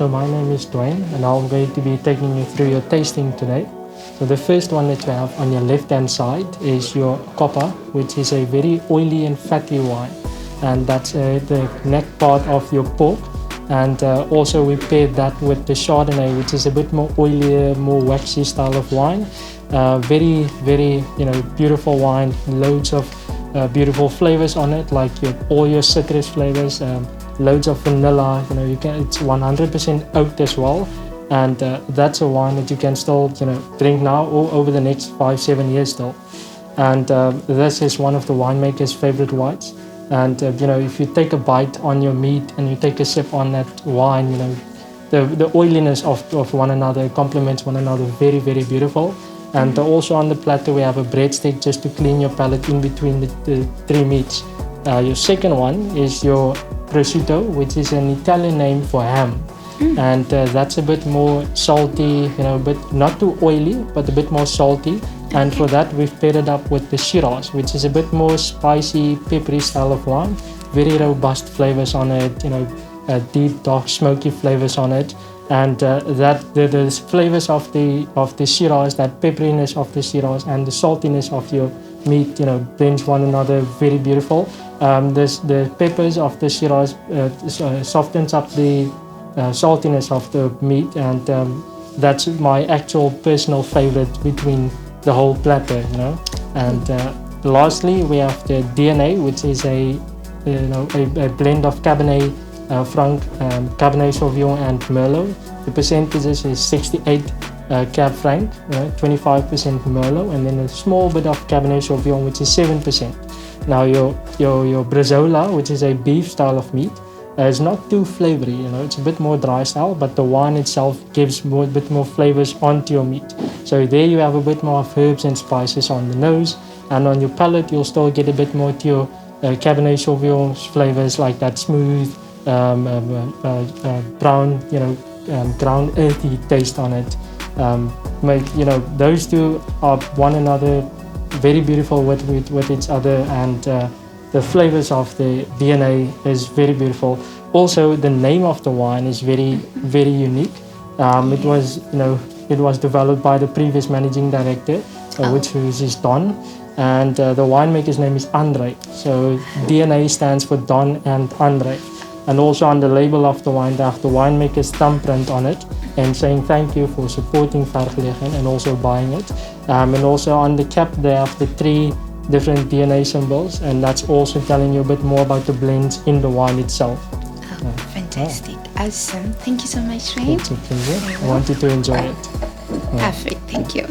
So my name is Dwayne, and I'm going to be taking you through your tasting today. So the first one that you have on your left-hand side is your copper, which is a very oily and fatty wine, and that's the neck part of your pork. And also we paired that with the Chardonnay, which is a bit more oilier, more waxy style of wine. Very, very, beautiful wine. Loads of beautiful flavors on it, like all your citrus flavors. Loads of vanilla. It's 100% oaked as well. And that's a wine that you can still, drink now or over the next 5-7 years still. And this is one of the winemaker's favorite wines. And if you take a bite on your meat and you take a sip on that wine, the oiliness of one another complements one another. Very, very beautiful. And also on the platter we have a breadstick just to clean your palate in between the three meats. Your second one is your prosciutto, which is an Italian name for ham. And that's a bit more salty, but not too oily, but a bit more salty. And for that we've paired it up with the Shiraz, which is a bit more spicy, peppery style of wine. Very robust flavors on it, deep, dark, smoky flavors on it. And the flavors of the Shiraz, that pepperiness of the Shiraz and the saltiness of your meat, blends one another. Very beautiful. The peppers of the Shiraz softens up the saltiness of the meat, and that's my actual personal favorite between the whole platter, And lastly, we have the DNA, which is a blend of Cabernet Franc, Cabernet Sauvignon, and Merlot. The percentages is 68 Cab Franc, 25% Merlot, and then a small bit of Cabernet Sauvignon, which is 7%. Now your Brezola, which is a beef style of meat, is not too flavory, it's a bit more dry style, but the wine itself gives a bit more flavors onto your meat. So there you have a bit more of herbs and spices on the nose, and on your palate you'll still get a bit more to your Cabernet Sauvignon flavors, like that smooth, brown, ground earthy taste on it. Those two are one another very beautiful with each other, and the flavors of the DNA is very beautiful. Also, the name of the wine is very, very unique. It was developed by the previous managing director, which is Don, and the winemaker's name is Andre. So DNA stands for Don and Andre. And also on the label of the wine, they have the winemaker's thumbprint on it, and saying thank you for supporting Vergelegen and also buying it. And also on the cap they have the 3 different DNA symbols, and that's also telling you a bit more about the blends in the wine itself. Fantastic. Awesome. Thank you so much, Dwayne. It's a pleasure. I want you to enjoy it. Perfect. Thank you.